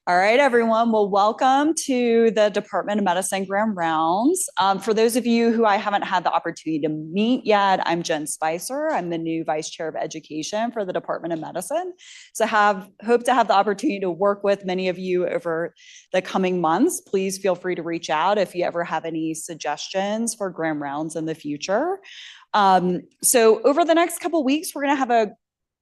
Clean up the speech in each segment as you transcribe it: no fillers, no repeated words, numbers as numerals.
All right, everyone. Well, welcome to the Department of Medicine Grand Rounds. For those of you who I haven't had the opportunity to meet yet, I'm Jen Spicer. I'm the new Vice Chair of Education for the Department of Medicine. So hope to have the opportunity to work with many of you over the coming months. Please feel free to reach out if you ever have any suggestions for Grand Rounds in the future. So over the next couple of weeks, we're going to have a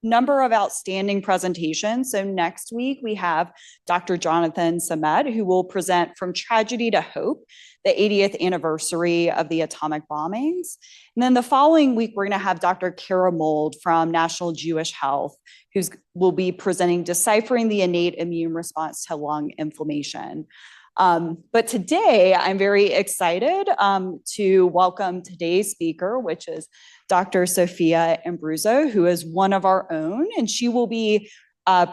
number of outstanding presentations. So next week we have Dr. Jonathan Samed, who will present From Tragedy to Hope, the 80th anniversary of the atomic bombings. And then the following week, we're going to have Dr. Kara Mold from National Jewish Health, who will be presenting Deciphering the Innate Immune Response to Lung Inflammation. But today, I'm very excited to welcome today's speaker, which is Dr. Sophia Ambruso, who is one of our own, and she will be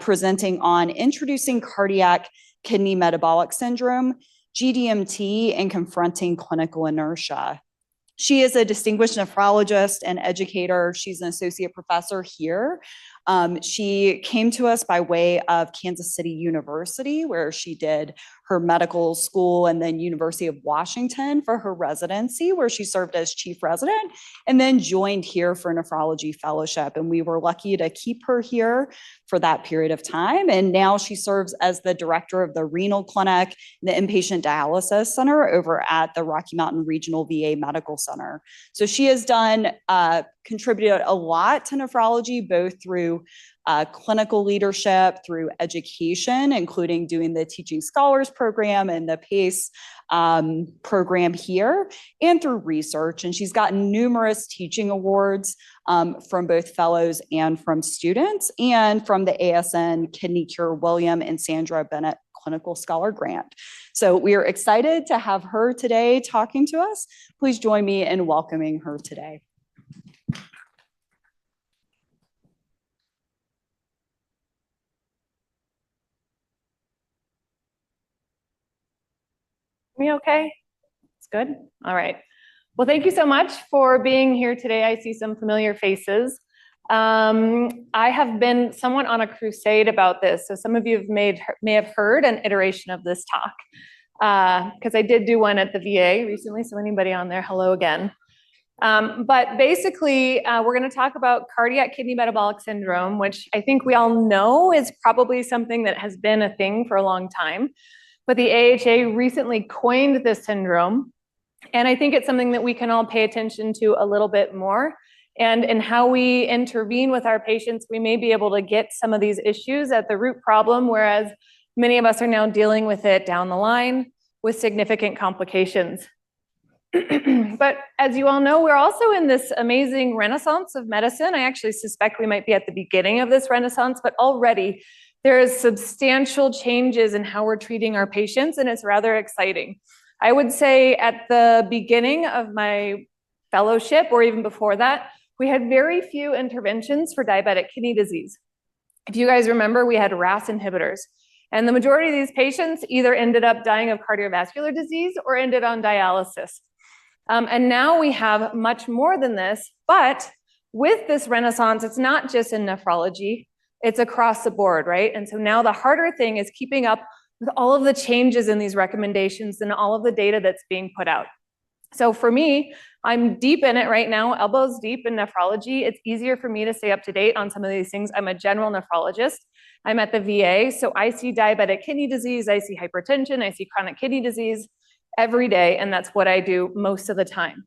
presenting on introducing cardiac kidney metabolic syndrome, GDMT, and confronting clinical inertia. She is a distinguished nephrologist and educator. She's an associate professor here. She came to us by way of Kansas City University, where she did her medical school, and then University of Washington for her residency, where she served as chief resident, and then joined here for nephrology fellowship. And we were lucky to keep her here for that period of time. And now she serves as the director of the renal clinic, the inpatient dialysis center over at the Rocky Mountain Regional VA Medical Center. So she has contributed a lot to nephrology, both through clinical leadership, through education, including doing the Teaching Scholars Program and the PACE program here, and through research. And she's gotten numerous teaching awards from both fellows and from students, and from the ASN Kidney Cure William and Sandra Bennett Clinical Scholar Grant. So we are excited to have her today talking to us. Please join me in welcoming her today. Me okay? It's good. All right. Well, thank you so much for being here today. I see some familiar faces. I have been somewhat on a crusade about this. So some of you may have heard an iteration of this talk, because I did do one at the VA recently. So anybody on there, hello again. But basically, we're going to talk about cardiac kidney metabolic syndrome, which I think we all know is probably something that has been a thing for a long time. But the AHA recently coined this syndrome, and I think it's something that we can all pay attention to a little bit more. And in how we intervene with our patients, we may be able to get some of these issues at the root problem, whereas many of us are now dealing with it down the line with significant complications. But as you all know, we're also in this amazing renaissance of medicine. I actually suspect we might be at the beginning of this renaissance, but already there is substantial changes in how we're treating our patients, and it's rather exciting. I would say at the beginning of my fellowship, or even before that, we had very few interventions for diabetic kidney disease. If you guys remember, we had RAAS inhibitors, and the majority of these patients either ended up dying of cardiovascular disease or ended on dialysis. And now we have much more than this, but with this renaissance, it's not just in nephrology. It's across the board, right? And so now the harder thing is keeping up with all of the changes in these recommendations and all of the data that's being put out. So for me, I'm deep in it right now, elbows deep in nephrology. It's easier for me to stay up to date on some of these things. I'm a general nephrologist. I'm at the VA, so I see diabetic kidney disease, I see hypertension, I see chronic kidney disease every day, and that's what I do most of the time.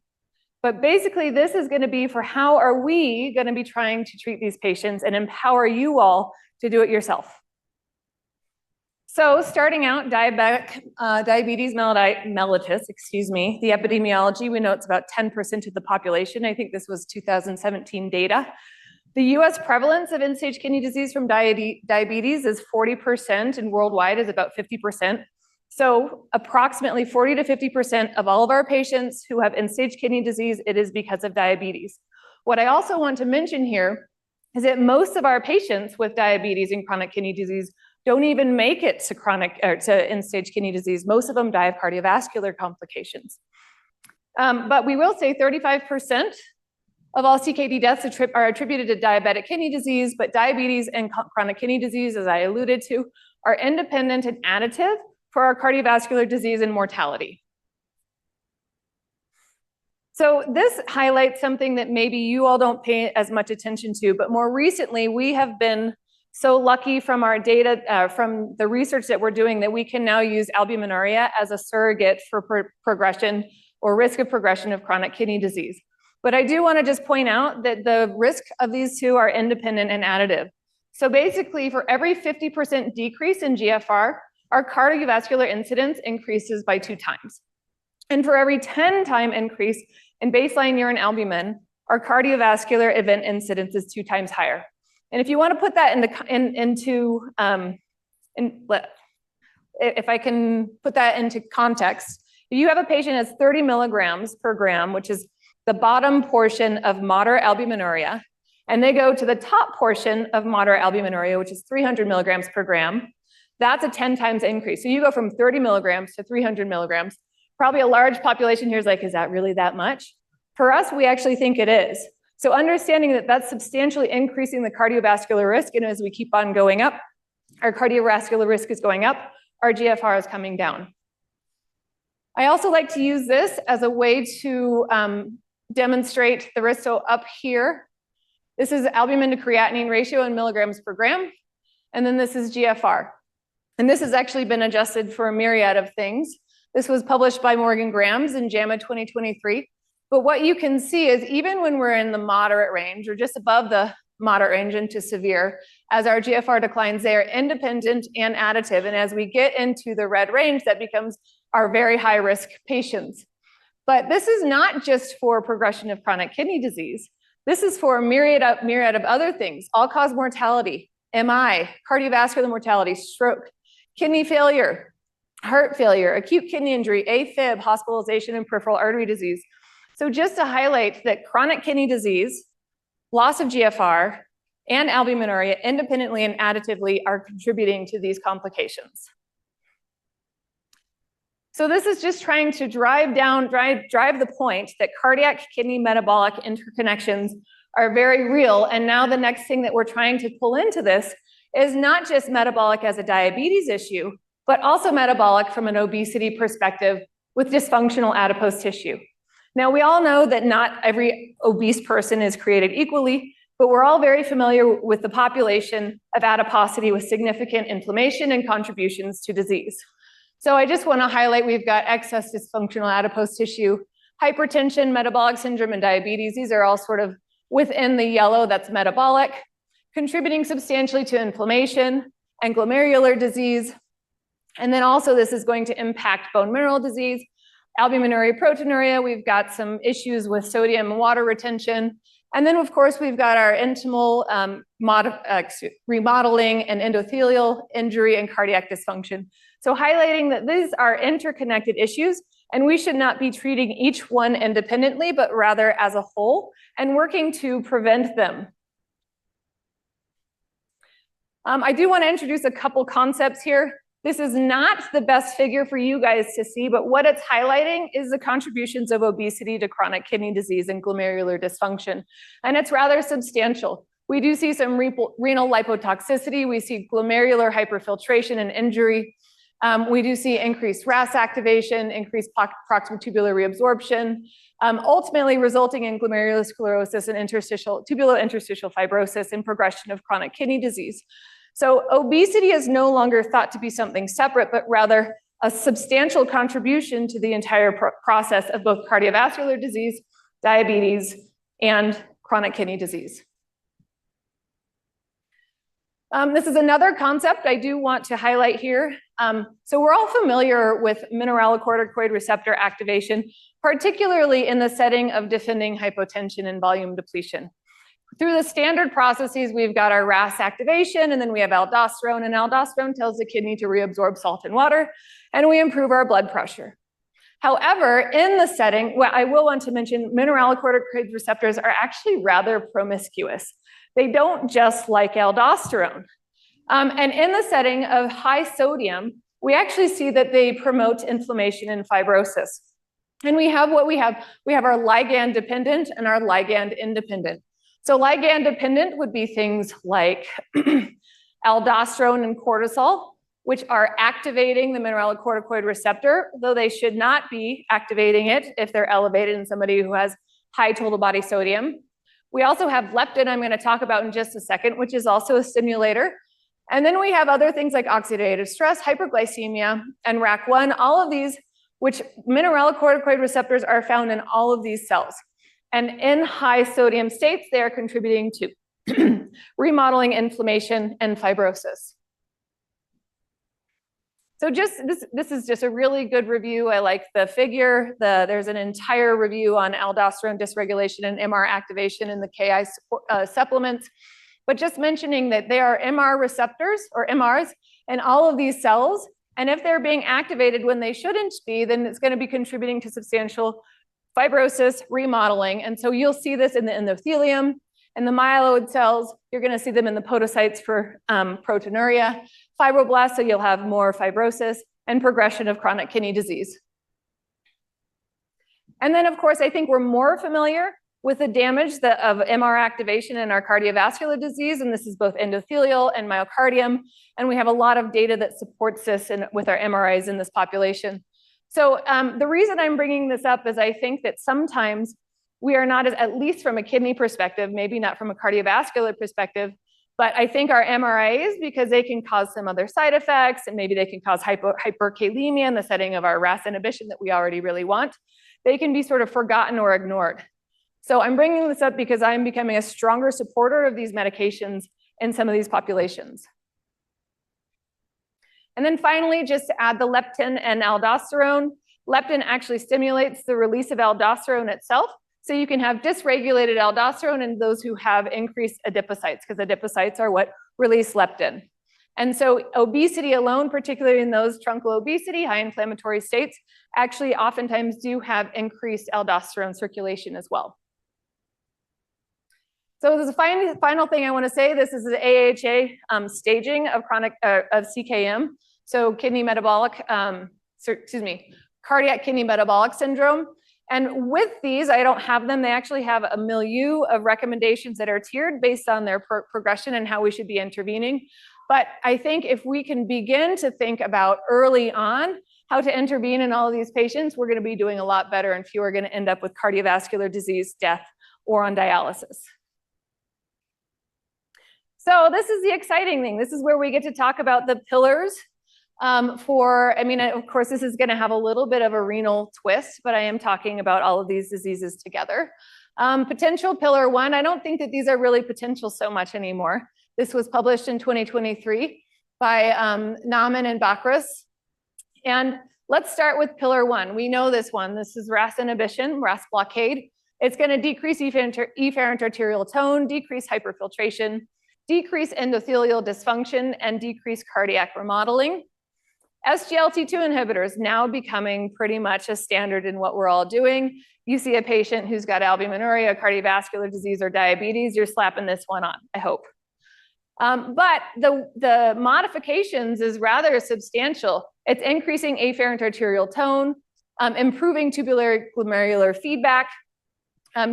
But basically, this is going to be for how are we going to be trying to treat these patients and empower you all to do it yourself. So starting out, diabetes mellitus, the epidemiology, we know it's about 10% of the population. I think this was 2017 data. The US prevalence of end-stage kidney disease from diabetes is 40%, and worldwide is about 50%. So approximately 40 to 50% of all of our patients who have end-stage kidney disease, it is because of diabetes. What I also want to mention here is that most of our patients with diabetes and chronic kidney disease don't even make it to end-stage kidney disease. Most of them die of cardiovascular complications. But we will say 35% of all CKD deaths are attributed to diabetic kidney disease, but diabetes and chronic kidney disease, as I alluded to, are independent and additive for our cardiovascular disease and mortality. So this highlights something that maybe you all don't pay as much attention to, but more recently we have been so lucky from our data, from the research that we're doing, that we can now use albuminuria as a surrogate for progression or risk of progression of chronic kidney disease. But I do want to just point out that the risk of these two are independent and additive. So basically, for every 50% decrease in GFR, our cardiovascular incidence increases by 2 times. And for every 10-time increase in baseline urine albumin, our cardiovascular event incidence is 2 times higher. And if you want to put that if I can put that into context, if you have a patient that's 30 milligrams per gram, which is the bottom portion of moderate albuminuria, and they go to the top portion of moderate albuminuria, which is 300 milligrams per gram, that's a 10 times increase. So you go from 30 milligrams to 300 milligrams. Probably a large population here is like, is that really that much? For us, we actually think it is. So understanding that that's substantially increasing the cardiovascular risk, and as we keep on going up, our cardiovascular risk is going up, our GFR is coming down. I also like to use this as a way to demonstrate the risk. So up here, this is albumin to creatinine ratio in milligrams per gram, and then this is GFR. And this has actually been adjusted for a myriad of things. This was published by Morgan Grams in JAMA 2023. But what you can see is even when we're in the moderate range or just above the moderate range into severe, as our GFR declines, they are independent and additive. And as we get into the red range, that becomes our very high risk patients. But this is not just for progression of chronic kidney disease. This is for a myriad of other things: all-cause mortality, MI, cardiovascular mortality, stroke, kidney failure, heart failure, acute kidney injury, AFib, hospitalization, and peripheral artery disease. So just to highlight that chronic kidney disease, loss of GFR, and albuminuria independently and additively are contributing to these complications. So this is just trying to drive the point that cardiac kidney metabolic interconnections are very real. And now the next thing that we're trying to pull into this is not just metabolic as a diabetes issue, but also metabolic from an obesity perspective with dysfunctional adipose tissue. Now, we all know that not every obese person is created equally, but we're all very familiar with the population of adiposity with significant inflammation and contributions to disease. So I just want to highlight, we've got excess dysfunctional adipose tissue, hypertension, metabolic syndrome, and diabetes. These are all sort of within the yellow, that's metabolic, contributing substantially to inflammation and glomerular disease. And then also this is going to impact bone mineral disease, albuminuria, proteinuria. We've got some issues with sodium and water retention. And then of course, we've got our intimal remodeling and endothelial injury and cardiac dysfunction. So highlighting that these are interconnected issues, and we should not be treating each one independently, but rather as a whole and working to prevent them. I do want to introduce a couple concepts here. This is not the best figure for you guys to see, but what it's highlighting is the contributions of obesity to chronic kidney disease and glomerular dysfunction. And it's rather substantial. We do see some renal lipotoxicity. We see glomerular hyperfiltration and injury. We do see increased RAAS activation, increased proximal tubular reabsorption, ultimately resulting in glomerular sclerosis and tubulo-interstitial fibrosis and progression of chronic kidney disease. So obesity is no longer thought to be something separate, but rather a substantial contribution to the entire process of both cardiovascular disease, diabetes, and chronic kidney disease. This is another concept I do want to highlight here. So we're all familiar with mineralocorticoid receptor activation, particularly in the setting of defending hypotension and volume depletion. Through the standard processes, we've got our RAAS activation, and then we have aldosterone, and aldosterone tells the kidney to reabsorb salt and water, and we improve our blood pressure. However, in the setting, what I will want to mention, mineralocorticoid receptors are actually rather promiscuous. They don't just like aldosterone. And in the setting of high sodium, we actually see that they promote inflammation and fibrosis. And we have what we have. We have our ligand dependent and our ligand independent. So ligand dependent would be things like aldosterone and cortisol, which are activating the mineralocorticoid receptor, though they should not be activating it if they're elevated in somebody who has high total body sodium. We also have leptin, I'm going to talk about in just a second, which is also a stimulator. And then we have other things like oxidative stress, hyperglycemia, and RAAS1, all of these, which mineralocorticoid receptors are found in all of these cells. And in high sodium states, they are contributing to remodeling, inflammation, and fibrosis. So this is just a really good review. I like the figure. There's an entire review on aldosterone dysregulation and MR activation in the KI supplements. But just mentioning that they are MR receptors or MRs in all of these cells. And if they're being activated when they shouldn't be, then it's going to be contributing to substantial fibrosis, remodeling. And so you'll see this in the endothelium, in the myeloid cells. You're going to see them in the podocytes for proteinuria, fibroblasts, so you'll have more fibrosis, and progression of chronic kidney disease. And then, of course, I think we're more familiar with the damage of MR activation in our cardiovascular disease, and this is both endothelial and myocardium, and we have a lot of data that supports this with our MRAs in this population. So the reason I'm bringing this up is I think that sometimes we are not, at least from a kidney perspective, maybe not from a cardiovascular perspective, but I think our MRAs, because they can cause some other side effects, and maybe they can cause hyperkalemia in the setting of our RAAS inhibition that we already really want, they can be sort of forgotten or ignored. So I'm bringing this up because I'm becoming a stronger supporter of these medications in some of these populations. And then finally, just to add the leptin and aldosterone, leptin actually stimulates the release of aldosterone itself. So you can have dysregulated aldosterone in those who have increased adipocytes, because adipocytes are what release leptin. And so obesity alone, particularly in those truncal obesity, high inflammatory states, actually oftentimes do have increased aldosterone circulation as well. So there's a final thing I want to say. This is the AHA staging of of CKM. So cardiac kidney metabolic syndrome. And with these, I don't have them. They actually have a milieu of recommendations that are tiered based on their progression and how we should be intervening. But I think if we can begin to think about early on how to intervene in all of these patients, we're going to be doing a lot better, and fewer are going to end up with cardiovascular disease, death, or on dialysis. So this is the exciting thing. This is where we get to talk about the pillars of course, this is going to have a little bit of a renal twist, but I am talking about all of these diseases together. Potential pillar one, I don't think that these are really potential so much anymore. This was published in 2023 by Naumann and Bakris. And let's start with pillar one. We know this one. This is RAAS inhibition, RAAS blockade. It's going to decrease efferent arterial tone, decrease hyperfiltration, decrease endothelial dysfunction, and decrease cardiac remodeling. SGLT2 inhibitors now becoming pretty much a standard in what we're all doing. You see a patient who's got albuminuria, cardiovascular disease, or diabetes, you're slapping this one on, I hope. But the modifications is rather substantial. It's increasing afferent arterial tone, improving tubular glomerular feedback,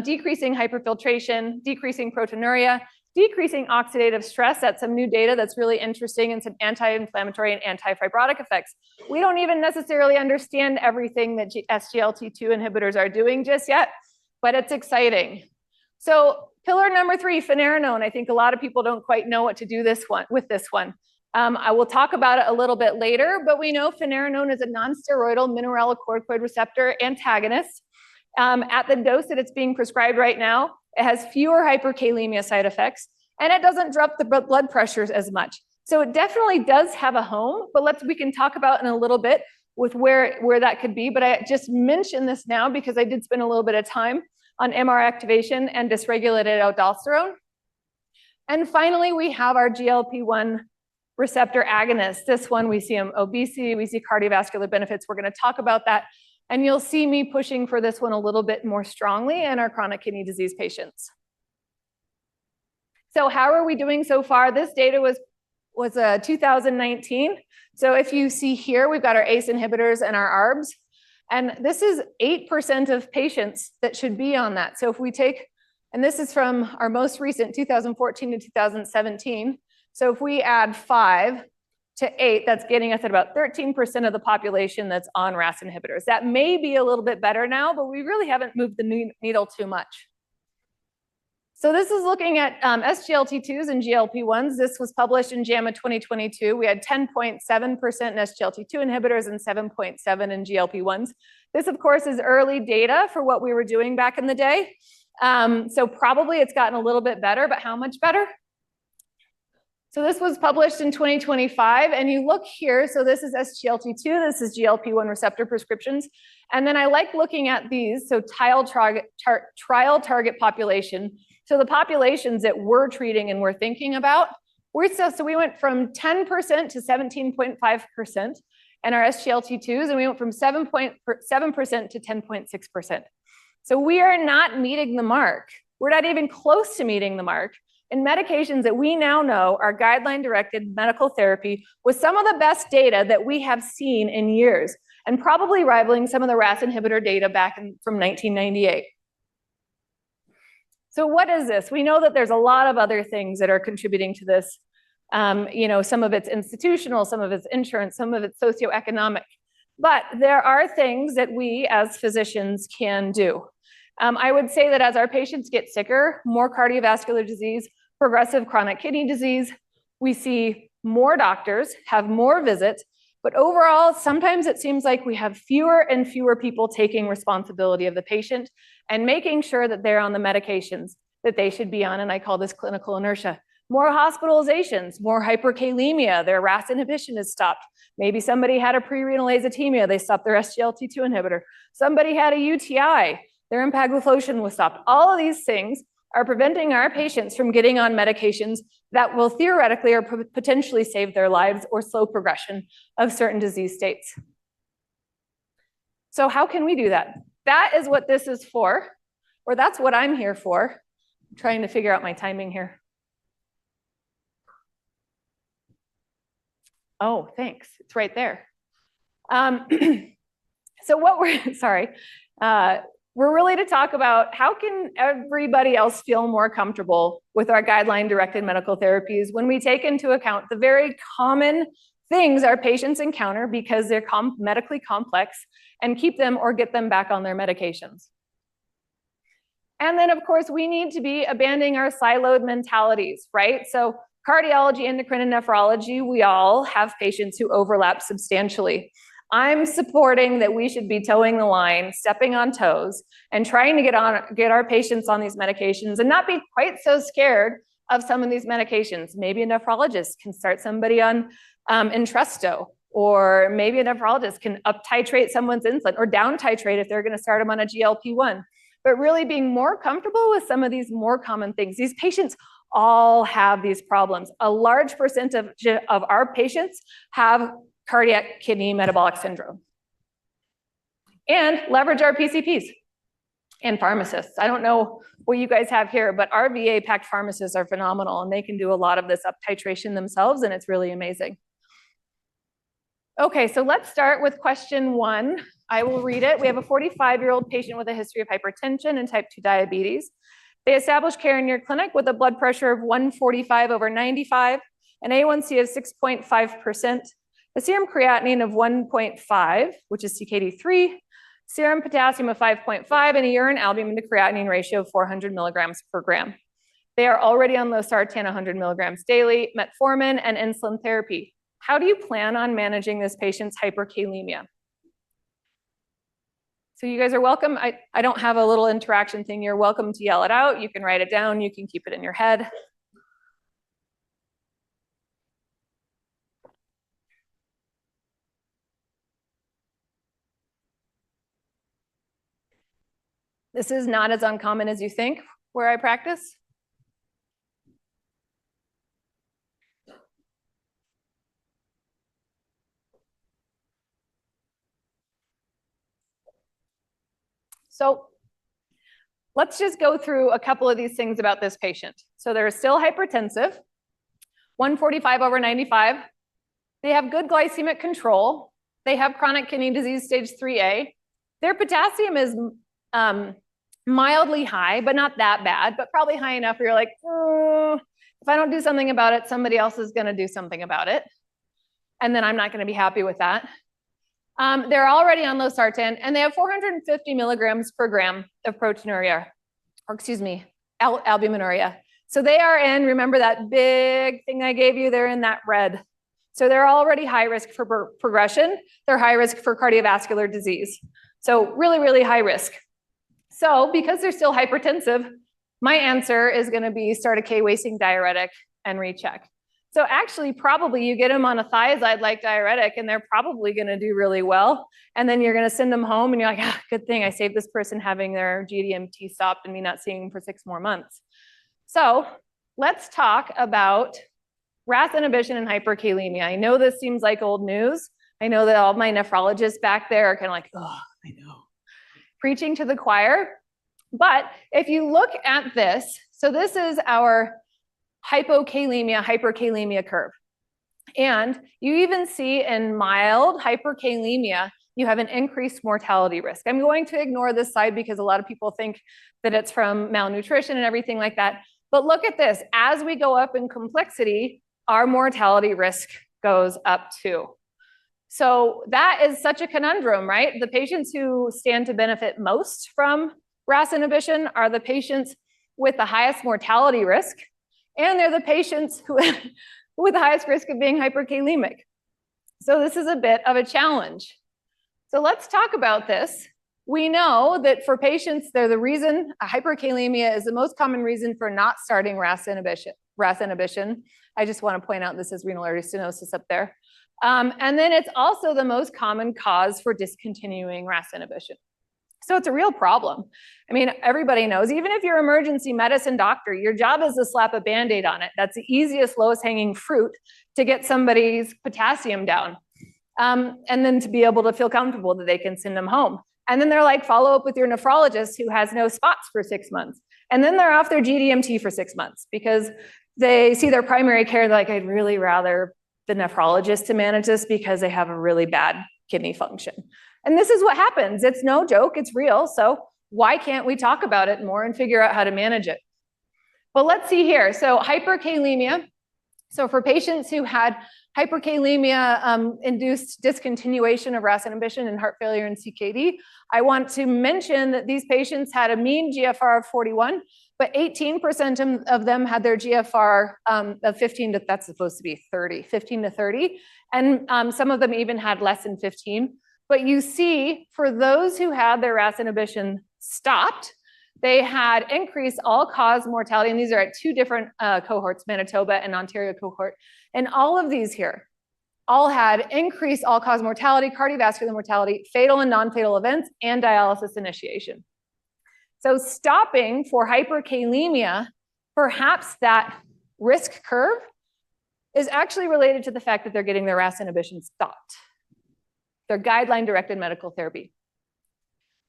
decreasing hyperfiltration, decreasing proteinuria, decreasing oxidative stress. That's some new data that's really interesting, and some anti-inflammatory and anti-fibrotic effects. We don't even necessarily understand everything that SGLT2 inhibitors are doing just yet, but it's exciting. So pillar number 3, finerenone. I think a lot of people don't quite know what to do with this one. I will talk about it a little bit later, but we know finerenone is a non-steroidal mineralocorticoid receptor antagonist. At the dose that it's being prescribed right now, it has fewer hyperkalemia side effects, and it doesn't drop the blood pressures as much. So it definitely does have a home, but we can talk about in a little bit with where that could be. But I just mentioned this now because I did spend a little bit of time on MR activation and dysregulated aldosterone. And finally, we have our GLP-1 receptor agonist. This one, we see obesity, we see cardiovascular benefits. We're going to talk about that. And you'll see me pushing for this one a little bit more strongly in our chronic kidney disease patients. So how are we doing so far? This data was 2019. So if you see here, we've got our ACE inhibitors and our ARBs. And this is 8% of patients that should be on that. So if we take, and this is from our most recent 2014 to 2017. So if we add 5 to 8, that's getting us at about 13% of the population that's on RAAS inhibitors. That may be a little bit better now, but we really haven't moved the needle too much. So this is looking at SGLT2s and GLP-1s. This was published in JAMA 2022. We had 10.7% in SGLT2 inhibitors and 7.7 in GLP-1s. This, of course, is early data for what we were doing back in the day. So probably it's gotten a little bit better, but how much better? So this was published in 2025, and you look here, so this is SGLT2, this is GLP-1 receptor prescriptions, and then I like looking at these, so trial target population. So the populations that we're treating and we're thinking about, so we went from 10% to 17.5% in our SGLT2s, and we went from 7% to 10.6%. So we are not meeting the mark. We're not even close to meeting the mark in medications that we now know are guideline-directed medical therapy with some of the best data that we have seen in years, and probably rivaling some of the RAAS inhibitor data back from 1998. So what is this? We know that there's a lot of other things that are contributing to this. Some of it's institutional, some of it's insurance, some of it's socioeconomic. But there are things that we as physicians can do. I would say that as our patients get sicker, more cardiovascular disease, progressive chronic kidney disease, we see more doctors, have more visits, but overall, sometimes it seems like we have fewer and fewer people taking responsibility of the patient and making sure that they're on the medications that they should be on, and I call this clinical inertia. More hospitalizations, more hyperkalemia, their RAAS inhibition is stopped. Maybe somebody had a pre-renal azotemia, they stopped their SGLT2 inhibitor. Somebody had a UTI, their empagliflozin was stopped. All of these things are preventing our patients from getting on medications that will theoretically or potentially save their lives or slow progression of certain disease states. So how can we do that? That is what this is for, or that's what I'm here for. I'm trying to figure out my timing here. Oh, thanks. It's right there. So what we're really to talk about how can everybody else feel more comfortable with our guideline-directed medical therapies when we take into account the very common things our patients encounter because they're medically complex and keep them or get them back on their medications. And then, of course, we need to be abandoning our siloed mentalities, right? So cardiology, endocrine, and nephrology, we all have patients who overlap substantially. I'm supporting that we should be towing the line, stepping on toes, and trying to get our patients on these medications and not be quite so scared of some of these medications. Maybe a nephrologist can start somebody on Entresto, or maybe a nephrologist can up-titrate someone's insulin or down-titrate if they're going to start them on a GLP-1. But really being more comfortable with some of these more common things. These patients all have these problems. A large percentage of our patients have cardiac kidney metabolic syndrome. And leverage our PCPs and pharmacists. I don't know what you guys have here, but our VA-packed pharmacists are phenomenal, and they can do a lot of this up titration themselves, and it's really amazing. Okay, so let's start with question 1. I will read it. We have a 45-year-old patient with a history of hypertension and type 2 diabetes. They established care in your clinic with a blood pressure of 145/95, an A1C of 6.5%, a serum creatinine of 1.5, which is CKD3, serum potassium of 5.5, and a urine albumin to creatinine ratio of 400 milligrams per gram. They are already on losartan 100 milligrams daily, metformin, and insulin therapy. How do you plan on managing this patient's hyperkalemia? So you guys are welcome. I don't have a little interaction thing. You're welcome to yell it out. You can write it down. You can keep it in your head. This is not as uncommon as you think where I practice. So let's just go through a couple of these things about this patient. So they're still hypertensive, 145/95. They have good glycemic control. They have chronic kidney disease stage 3A. Their potassium is mildly high, but not that bad, but probably high enough where you're like, if I don't do something about it, somebody else is going to do something about it. And then I'm not going to be happy with that. They're already on losartan, and they have 450 milligrams per gram of proteinuria, or excuse me, albuminuria. So they are in, remember that big thing I gave you? They're in that red. So they're already high risk for progression. They're high risk for cardiovascular disease. So really, really high risk. So because they're still hypertensive, my answer is going to be start a K-wasting diuretic and recheck. So actually, probably you get them on a thiazide-like diuretic, and they're probably going to do really well. And then you're going to send them home, and you're like, good thing I saved this person having their GDMT stopped and me not seeing them for 6 more months. So let's talk about RAAS inhibition and hyperkalemia. I know this seems like old news. I know that all my nephrologists back there are kind of like, oh, I know, preaching to the choir. But if you look at this, so this is our hypokalemia, hyperkalemia curve. And you even see in mild hyperkalemia, you have an increased mortality risk. I'm going to ignore this slide because a lot of people think that it's from malnutrition and everything like that. But look at this, as we go up in complexity, our mortality risk goes up too. So that is such a conundrum, right? The patients who stand to benefit most from RAAS inhibition are the patients with the highest mortality risk, and they're the patients who with the highest risk of being hyperkalemic. So this is a bit of a challenge. So let's talk about this. We know that for patients, they're the reason hyperkalemia is the most common reason for not starting RAAS inhibition. I just want to point out this is renal artery stenosis up there. And then it's also the most common cause for discontinuing RAAS inhibition. So it's a real problem. I mean, everybody knows, even if you're an emergency medicine doctor, your job is to slap a Band-Aid on it. That's the easiest, lowest hanging fruit to get somebody's potassium down. And then to be able to feel comfortable that they can send them home. And then they're like, follow up with your nephrologist who has no spots for 6 months. And then they're off their GDMT for 6 months because they see their primary care, they're like, I'd really rather the nephrologist to manage this because they have a really bad kidney function. And this is what happens. It's no joke, it's real. So why can't we talk about it more and figure out how to manage it? Well, let's see here. So hyperkalemia. So for patients who had hyperkalemia induced discontinuation of RAAS inhibition and heart failure and CKD, I want to mention that these patients had a mean GFR of 41, but 18% of them had their GFR of 15 to, that's supposed to be 30, 15 to 30. And some of them even had less than 15. But you see, for those who had their RAAS inhibition stopped, they had increased all-cause mortality, and these are at 2 different cohorts, Manitoba and Ontario cohort. And all of these here all had increased all-cause mortality, cardiovascular mortality, fatal and non-fatal events, and dialysis initiation. So stopping for hyperkalemia, perhaps that risk curve is actually related to the fact that they're getting their RAAS inhibition stopped. Their guideline-directed medical therapy.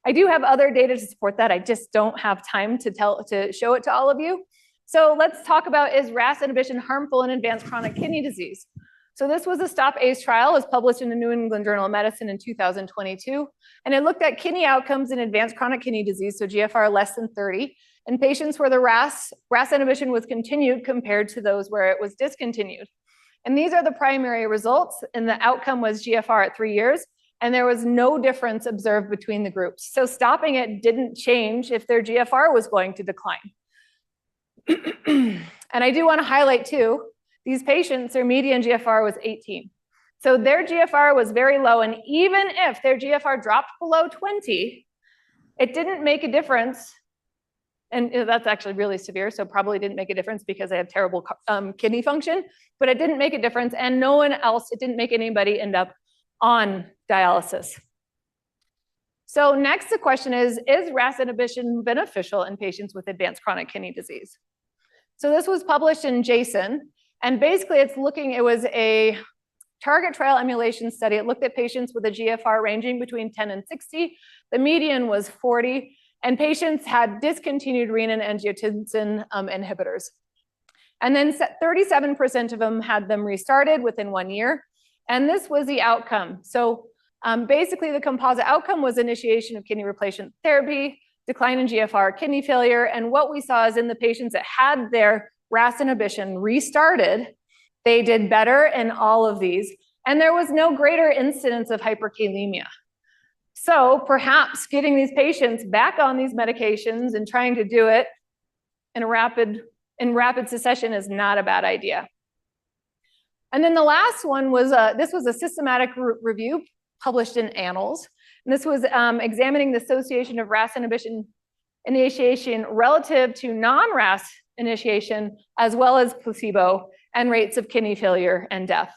I do have other data to support that. I just don't have time to show it to all of you. So let's talk about, is RAAS inhibition harmful in advanced chronic kidney disease? So this was a STOP-ACE trial. It was published in the New England Journal of Medicine in 2022. And it looked at kidney outcomes in advanced chronic kidney disease, so GFR less than 30, in patients where the RAAS inhibition was continued compared to those where it was discontinued. And these are the primary results, and the outcome was GFR at 3 years, and there was no difference observed between the groups. So stopping it didn't change if their GFR was going to decline. And I do want to highlight too, these patients, their median GFR was 18. So their GFR was very low, and even if their GFR dropped below 20, it didn't make a difference. And that's actually really severe, so probably didn't make a difference because they have terrible kidney function, but it didn't make a difference, and no one else, it didn't make anybody end up on dialysis. So next, the question is RAAS inhibition beneficial in patients with advanced chronic kidney disease? So this was published in JASN, and basically it was a target trial emulation study. It looked at patients with a GFR ranging between 10 and 60. The median was 40. And patients had discontinued renin-angiotensin inhibitors. And then 37% of them had them restarted within 1 year. And this was the outcome. So Basically, the composite outcome was initiation of kidney replacement therapy, decline in GFR, kidney failure, and what we saw is in the patients that had their RAAS inhibition restarted, they did better in all of these, and there was no greater incidence of hyperkalemia. So perhaps getting these patients back on these medications and trying to do it in rapid succession is not a bad idea. And then the last one was, this was a systematic review published in Annals. And this was examining the association of RAAS inhibition initiation relative to non-RAAS initiation, as well as placebo and rates of kidney failure and death.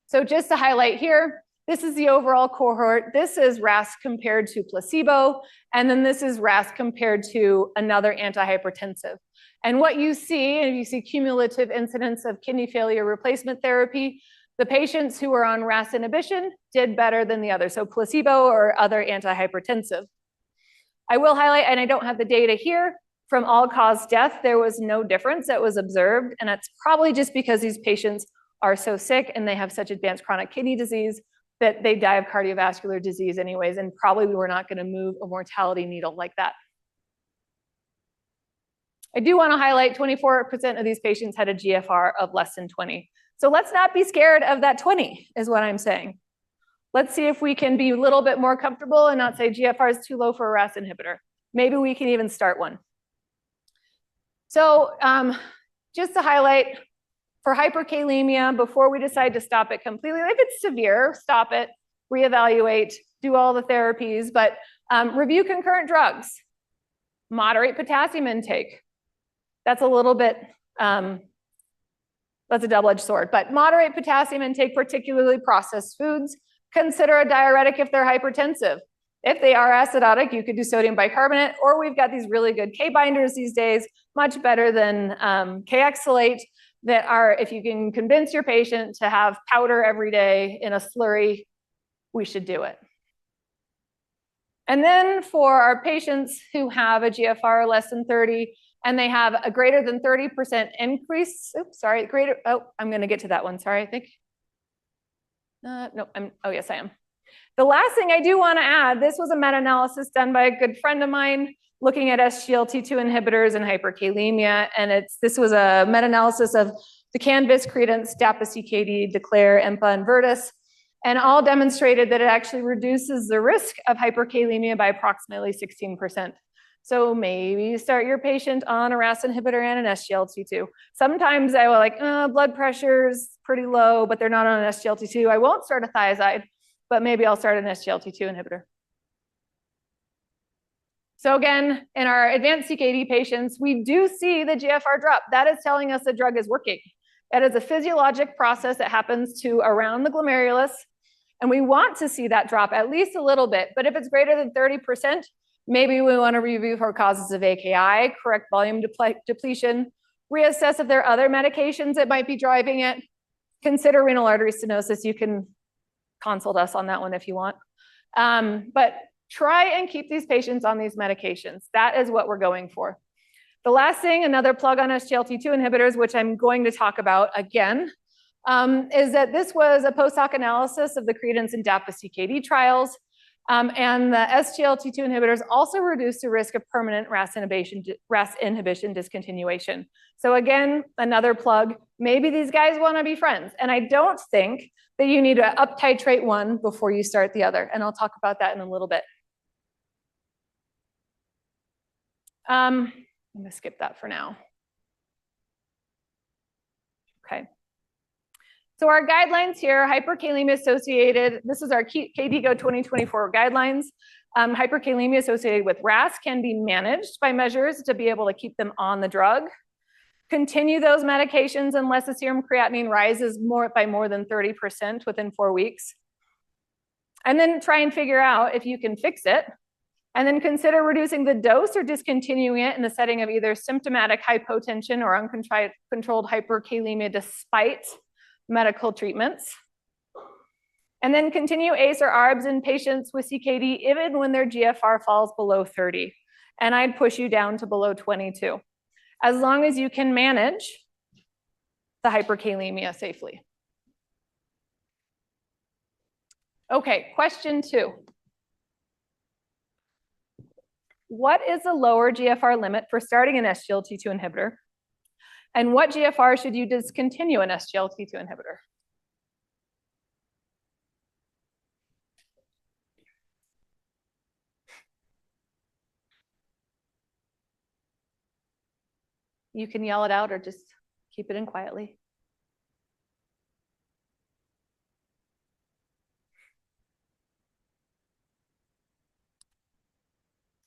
So just to highlight here, this is the overall cohort. This is RAAS compared to placebo, and then this is RAAS compared to another antihypertensive. And what you see, and you see cumulative incidence of kidney failure replacement therapy, the patients who were on RAAS inhibition did better than the others, so placebo or other antihypertensive. I will highlight, and I don't have the data here, from all-cause death, there was no difference that was observed, and that's probably just because these patients are so sick and they have such advanced chronic kidney disease that they die of cardiovascular disease anyways, and probably we were not going to move a mortality needle like that. I do want to highlight 24% of these patients had a GFR of less than 20. So let's not be scared of that 20 is what I'm saying. Let's see if we can be a little bit more comfortable and not say GFR is too low for a RAAS inhibitor. Maybe we can even start one. So just to highlight, for hyperkalemia, before we decide to stop it completely, if it's severe, stop it, reevaluate, do all the therapies, but review concurrent drugs, moderate potassium intake. That's a little bit, that's a double-edged sword, but moderate potassium intake, particularly processed foods. Consider a diuretic if they're hypertensive. If they are acidotic, you could do sodium bicarbonate, or we've got these really good K binders these days, much better than K-oxalate, that are, if you can convince your patient to have powder every day in a slurry, we should do it. And then for our patients who have a GFR less than 30, and they have a greater than 30% increase, I'm gonna get to that one, sorry, I think. No, oh yes, I am. The last thing I do wanna add, this was a meta-analysis done by a good friend of mine looking at SGLT2 inhibitors and hyperkalemia, and this was a meta-analysis of the Canvas, Credence, DAPA, CKD, Declare, EMPA, and Virtus, and all demonstrated that it actually reduces the risk of hyperkalemia by approximately 16%. So maybe you start your patient on a RAAS inhibitor and an SGLT2. Sometimes I will like, blood pressure's pretty low, but they're not on an SGLT2. I won't start a thiazide, but maybe I'll start an SGLT2 inhibitor. So again, in our advanced CKD patients, we do see the GFR drop. That is telling us the drug is working. That is a physiologic process that happens to around the glomerulus, and we want to see that drop at least a little bit. But if it's greater than 30%, maybe we want to review for causes of AKI, correct volume depletion, reassess if there are other medications that might be driving it, consider renal artery stenosis. You can consult us on that one if you want. But try and keep these patients on these medications. That is what we're going for. The last thing, another plug on SGLT2 inhibitors, which I'm going to talk about again, is that this was a post-hoc analysis of the Credence and DAPA CKD trials. And the SGLT2 inhibitors also reduce the risk of permanent RAAS inhibition discontinuation. So again, another plug, maybe these guys want to be friends. And I don't think that you need to up-titrate one before you start the other. And I'll talk about that in a little bit. I'm going to skip that for now. Okay. So our guidelines here, hyperkalemia associated, this is our KDIGO 2024 guidelines. Hyperkalemia associated with RAAS can be managed by measures to be able to keep them on the drug. Continue those medications unless the serum creatinine rises by more than 30% within 4 weeks. And then try and figure out if you can fix it. And then consider reducing the dose or discontinuing it in the setting of either symptomatic hypotension or uncontrolled hyperkalemia despite medical treatments. And then continue ACE or ARBs in patients with CKD even when their GFR falls below 30. And I'd push you down to below 22, as long as you can manage the hyperkalemia safely. Okay, question 2. What is the lower GFR limit for starting an SGLT2 inhibitor? And what GFR should you discontinue an SGLT2 inhibitor? You can yell it out or just keep it in quietly.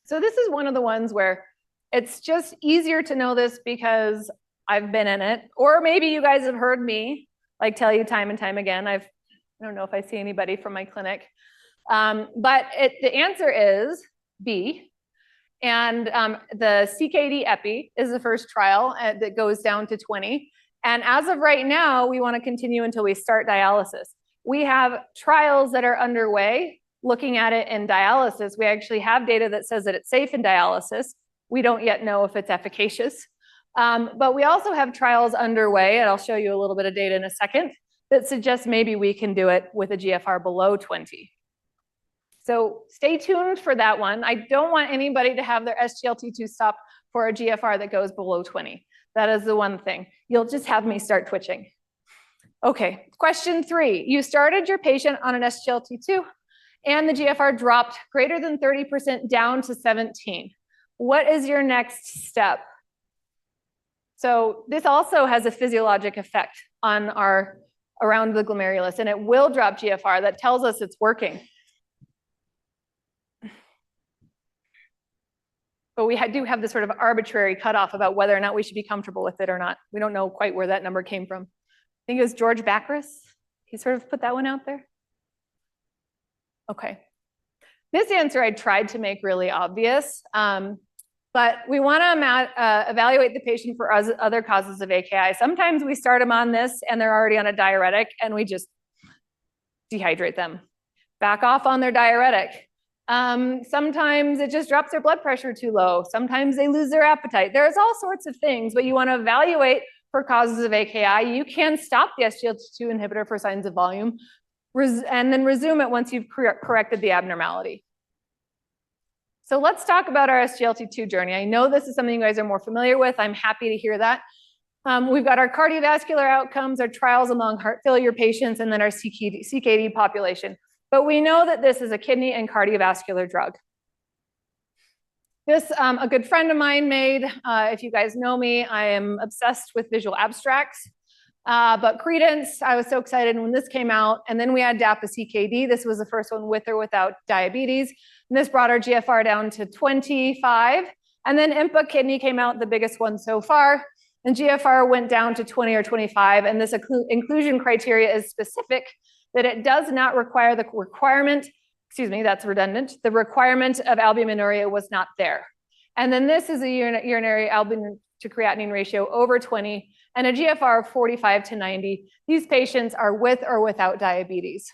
So this is one of the ones where it's just easier to know this because I've been in it, or maybe you guys have heard me like tell you time and time again. I don't know if I see anybody from my clinic, but the answer is B. And the CKD epi is the first trial that goes down to 20. And as of right now, we want to continue until we start dialysis. We have trials that are underway looking at it in dialysis. We actually have data that says that it's safe in dialysis. We don't yet know if it's efficacious. But we also have trials underway, and I'll show you a little bit of data in a second, that suggests maybe we can do it with a GFR below 20. So stay tuned for that one. I don't want anybody to have their SGLT2 stop for a GFR that goes below 20. That is the one thing. You'll just have me start twitching. Okay, question 3. You started your patient on an SGLT2 and the GFR dropped greater than 30% down to 17. What is your next step? So this also has a physiologic effect on around the glomerulus, and it will drop GFR. That tells us it's working. But we do have this sort of arbitrary cutoff about whether or not we should be comfortable with it or not. We don't know quite where that number came from. I think it was George Bacris. He sort of put that one out there. Okay. This answer I tried to make really obvious, but we want to evaluate the patient for other causes of AKI. Sometimes we start them on this and they're already on a diuretic and we just dehydrate them. Back off on their diuretic. Sometimes it just drops their blood pressure too low. Sometimes they lose their appetite. There's all sorts of things, but you want to evaluate for causes of AKI. You can stop the SGLT2 inhibitor for signs of volume and then resume it once you've corrected the abnormality. So let's talk about our SGLT2 journey. I know this is something you guys are more familiar with. I'm happy to hear that. We've got our cardiovascular outcomes, our trials among heart failure patients, and then our CKD population. But we know that this is a kidney and cardiovascular drug. This, a good friend of mine made. If you guys know me, I am obsessed with visual abstracts. But Credence, I was so excited when this came out. And then we had DAPA-CKD. This was the first one with or without diabetes. And this brought our GFR down to 25. And then IMPA kidney came out, the biggest one so far. And GFR went down to 20 or 25. And this inclusion criteria is specific that it does not require the requirement, excuse me, that's redundant. The requirement of albuminuria was not there. And then this is a urinary albumin to creatinine ratio over 20 and a GFR of 45 to 90. These patients are with or without diabetes.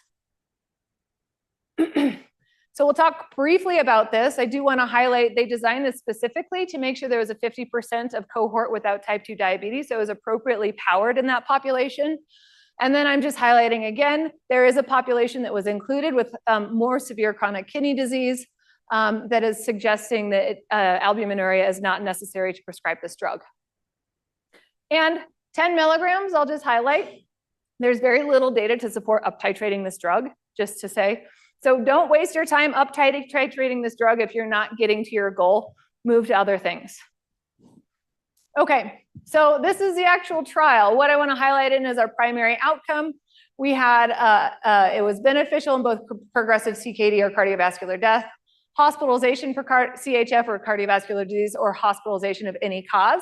So we'll talk briefly about this. I do want to highlight they designed this specifically to make sure there was a 50% of cohort without type 2 diabetes, so it was appropriately powered in that population. And then I'm just highlighting again, there is a population that was included with more severe chronic kidney disease that is suggesting that albuminuria is not necessary to prescribe this drug. And 10 milligrams, I'll just highlight. There's very little data to support up-titrating this drug, just to say. So don't waste your time up-titrating this drug if you're not getting to your goal. Move to other things. Okay, so this is the actual trial. What I want to highlight in is our primary outcome. We had, it was beneficial in both progressive CKD or cardiovascular death, hospitalization for CHF or cardiovascular disease, or hospitalization of any cause.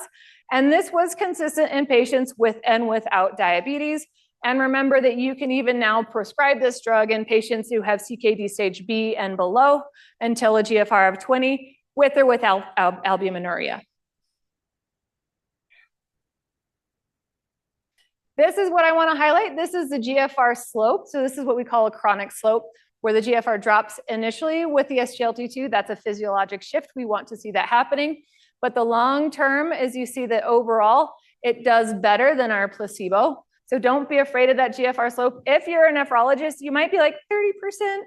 And this was consistent in patients with and without diabetes. And remember that you can even now prescribe this drug in patients who have CKD stage B and below until a GFR of 20 with or without albuminuria. This is what I want to highlight. This is the GFR slope. So this is what we call a chronic slope, where the GFR drops initially with the SGLT2. That's a physiologic shift. We want to see that happening. But the long term is you see that overall, it does better than our placebo. So don't be afraid of that GFR slope. If you're a nephrologist, you might be like 30%.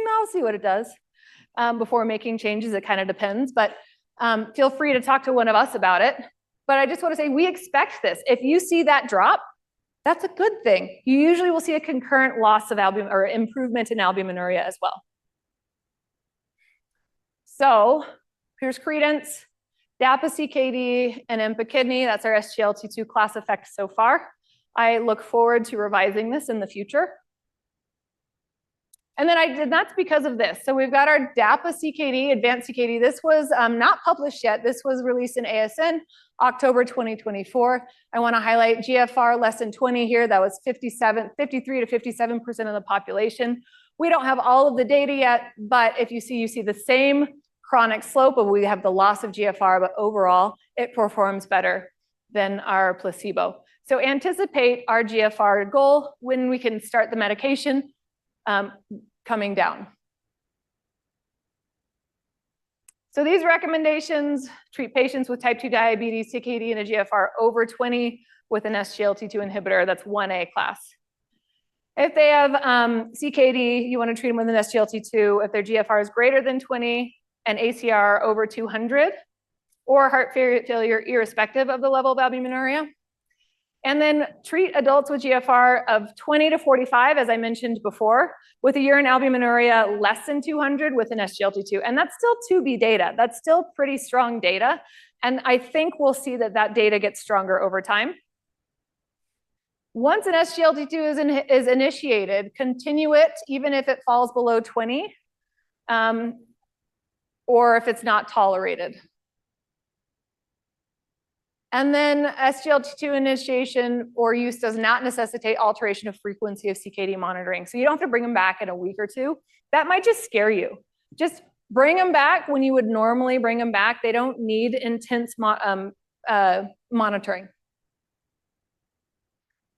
I'll see what it does before making changes. It kind of depends, but feel free to talk to one of us about it. But I just want to say we expect this. If you see that drop, that's a good thing. You usually will see a concurrent loss of albumin or improvement in albuminuria as well. So here's credence, DAPA-CKD, and EMPA-kidney. That's our SGLT2 class effect so far. I look forward to revising this in the future. And then that's because of this. So we've got our DAPA-CKD, advanced CKD. This was not published yet. This was released in ASN, October 2024. I want to highlight GFR less than 20 here. That was 53 to 57% of the population. We don't have all of the data yet, but if you see the same chronic slope, but we have the loss of GFR, but overall, it performs better than our placebo. So anticipate our GFR goal when we can start the medication coming down. So these recommendations treat patients with type 2 diabetes, CKD, and a GFR over 20 with an SGLT2 inhibitor. That's 1A class. If they have CKD, you want to treat them with an SGLT2 if their GFR is greater than 20 and ACR over 200, or heart failure irrespective of the level of albuminuria. And then treat adults with GFR of 20 to 45, as I mentioned before, with a urine albuminuria less than 200 with an SGLT2. And that's still 2B data. That's still pretty strong data. And I think we'll see that that data gets stronger over time. Once an SGLT2 is initiated, continue it even if it falls below 20 or if it's not tolerated. And then SGLT2 initiation or use does not necessitate alteration of frequency of CKD monitoring. So you don't have to bring them back in a week or two. That might just scare you. Just bring them back when you would normally bring them back. They don't need intense monitoring.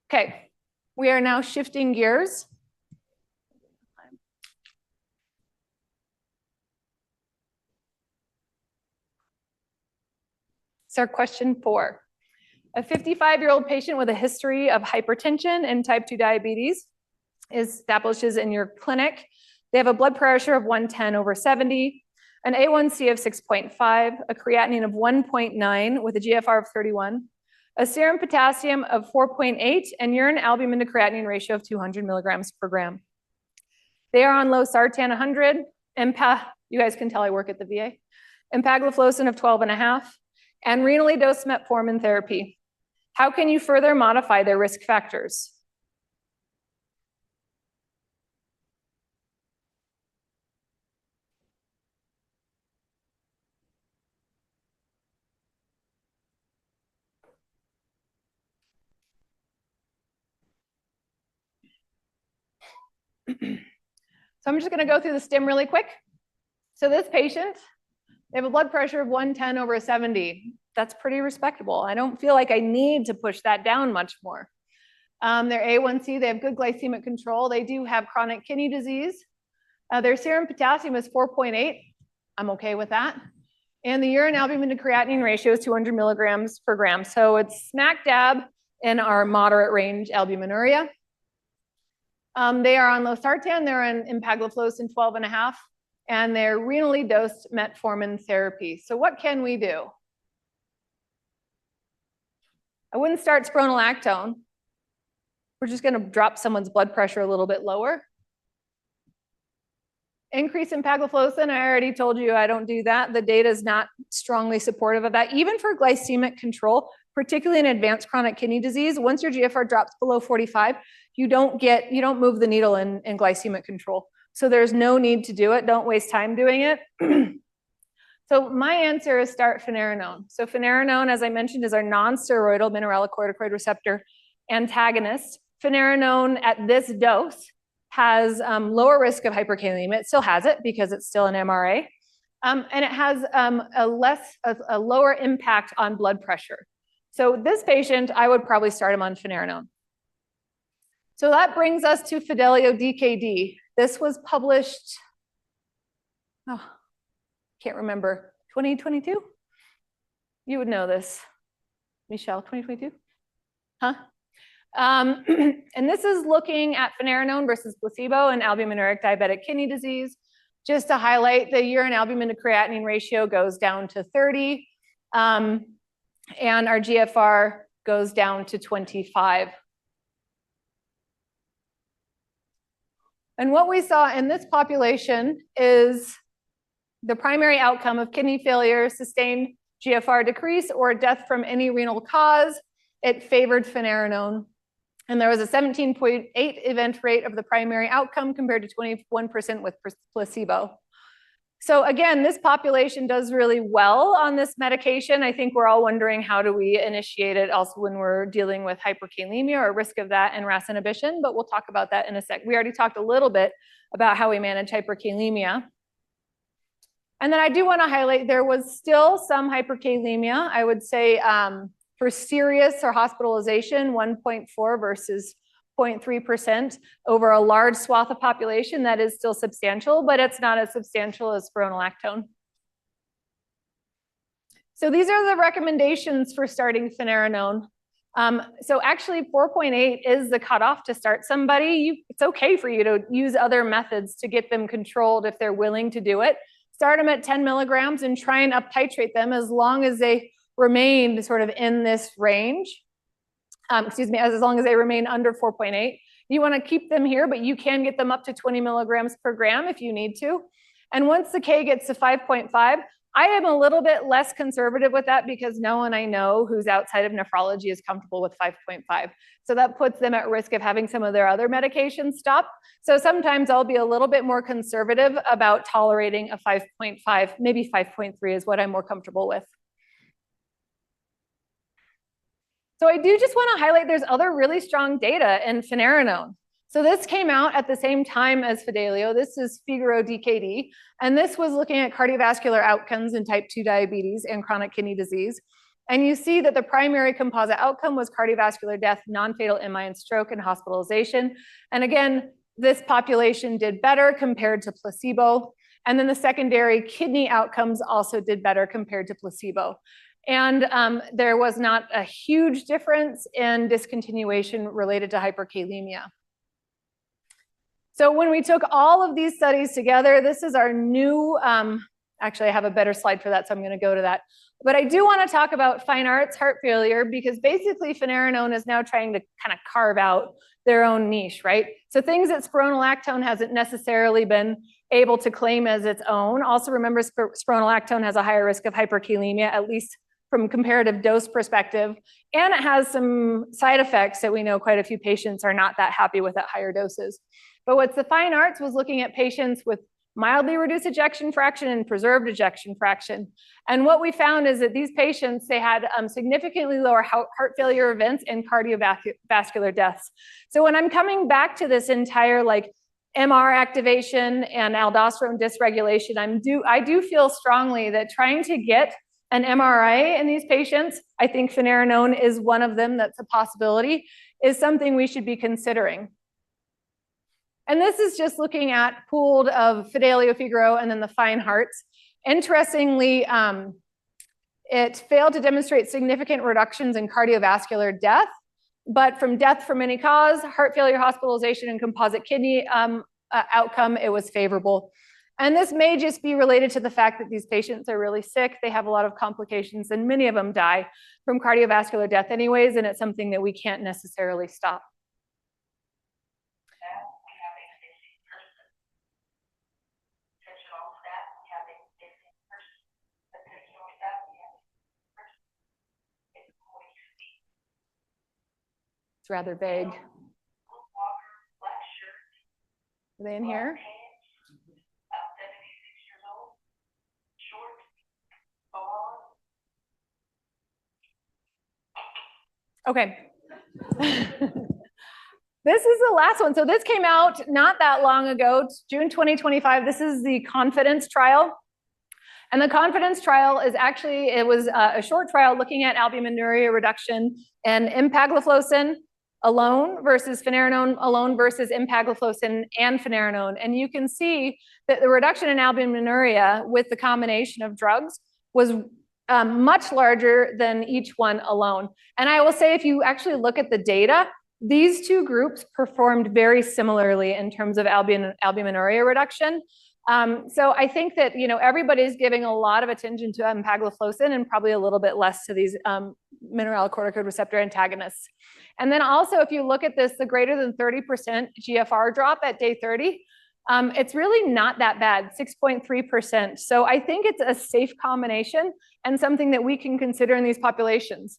Okay, we are now shifting gears. So question 4. A 55-year-old patient with a history of hypertension and type 2 diabetes establishes in your clinic. They have a blood pressure of 110/70, an A1C of 6.5, a creatinine of 1.9 with a GFR of 31, a serum potassium of 4.8, and urine albumin to creatinine ratio of 200 milligrams per gram. They are on losartan 100, you guys can tell I work at the VA, empagliflozin of 12.5, and renally dosed metformin therapy. How can you further modify their risk factors? So I'm just going to go through the stim really quick. So this patient, they have a blood pressure of 110/70. That's pretty respectable. I don't feel like I need to push that down much more. Their A1C, they have good glycemic control. They do have chronic kidney disease. Their serum potassium is 4.8. I'm okay with that. And the urine albumin to creatinine ratio is 200 milligrams per gram. So it's smack dab in our moderate range albuminuria. They are on losartan. They're on empagliflozin 12.5. And they're renally dosed metformin therapy. So what can we do? I wouldn't start spironolactone. We're just going to drop someone's blood pressure a little bit lower. Increase empagliflozin, I already told you I don't do that. The data is not strongly supportive of that. Even for glycemic control, particularly in advanced chronic kidney disease, once your GFR drops below 45, you don't move the needle in glycemic control. So there's no need to do it. Don't waste time doing it. So my answer is start finerenone. So finerenone, as I mentioned, is our non-steroidal mineralocorticoid receptor antagonist. Finerenone at this dose has lower risk of hyperkalemia. It still has it because it's still an MRA. And it has a lower impact on blood pressure. So this patient, I would probably start him on finerenone. So that brings us to Fidelio DKD. This was published, can't remember, 2022? You would know this. Michelle, 2022? Huh? And this is looking at finerenone versus placebo in albuminuric diabetic kidney disease. Just to highlight, the urine albumin to creatinine ratio goes down to 30, and our GFR goes down to 25. And what we saw in this population is the primary outcome of kidney failure, sustained GFR decrease, or death from any renal cause. It favored finerenone. And there was a 17.8 event rate of the primary outcome compared to 21% with placebo. So again, this population does really well on this medication. I think we're all wondering, how do we initiate it also when we're dealing with hyperkalemia or risk of that and RAAS inhibition, but we'll talk about that in a sec. We already talked a little bit about how we manage hyperkalemia. And then I do want to highlight, there was still some hyperkalemia. I would say for serious or hospitalization, 1.4 versus 0.3% over a large swath of population. That is still substantial, but it's not as substantial as spironolactone. So these are the recommendations for starting finerenone. So actually 4.8 is the cutoff to start somebody. It's okay for you to use other methods to get them controlled if they're willing to do it. Start them at 10 milligrams and try and up titrate them as long as they remain sort of in this range. As long as they remain under 4.8. You want to keep them here, but you can get them up to 20 milligrams per gram if you need to. And once the K gets to 5.5, I am a little bit less conservative with that because no one I know who's outside of nephrology is comfortable with 5.5. So that puts them at risk of having some of their other medications stop. So sometimes I'll be a little bit more conservative about tolerating a 5.5, maybe 5.3 is what I'm more comfortable with. So I do just want to highlight there's other really strong data in finerenone. So this came out at the same time as Fidelio. This is Figaro DKD, and this was looking at cardiovascular outcomes in type 2 diabetes and chronic kidney disease. And you see that the primary composite outcome was cardiovascular death, non-fatal MI and stroke, and hospitalization. And again, this population did better compared to placebo. And then the secondary kidney outcomes also did better compared to placebo. And there was not a huge difference in discontinuation related to hyperkalemia. So when we took all of these studies together, this is our new, actually I have a better slide for that, so I'm gonna go to that. But I do wanna talk about fine arts heart failure because basically finerenone is now trying to kind of carve out their own niche, right? So things that spironolactone hasn't necessarily been able to claim as its own. Also remember, spironolactone has a higher risk of hyperkalemia, at least from comparative dose perspective, and it has some side effects that we know quite a few patients are not that happy with at higher doses. But what's the fine arts was looking at patients with mildly reduced ejection fraction and preserved ejection fraction. And what we found is that these patients, they had significantly lower heart failure events and cardiovascular deaths. So when I'm coming back to this entire like MR activation and aldosterone dysregulation, I do feel strongly that trying to get an MRA in these patients, I think finerenone is one of them that's a possibility, is something we should be considering. And this is just looking at pooled of Fidelio, Figaro, and then the fine hearts. Interestingly, it failed to demonstrate significant reductions in cardiovascular death, but from death from any cause, heart failure, hospitalization, and composite kidney outcome, it was favorable. And this may just be related to the fact that these patients are really sick. They have a lot of complications, and many of them die from cardiovascular death anyways, and it's something that we can't necessarily stop. It's rather vague. Are they in here? Okay. This is the last one. So this came out not that long ago, June 2025. This is the confidence trial. And the confidence trial is actually, it was a short trial looking at albuminuria reduction and empagliflozin alone versus finerenone alone versus empagliflozin and finerenone. And you can see that the reduction in albuminuria with the combination of drugs was much larger than each one alone. And I will say, if you actually look at the data, these two groups performed very similarly in terms of albuminuria reduction. So I think that, everybody's giving a lot of attention to empagliflozin and probably a little bit less to these mineralocorticoid receptor antagonists. And then also, if you look at this, the greater than 30% GFR drop at day 30, it's really not that bad, 6.3%. So I think it's a safe combination and something that we can consider in these populations.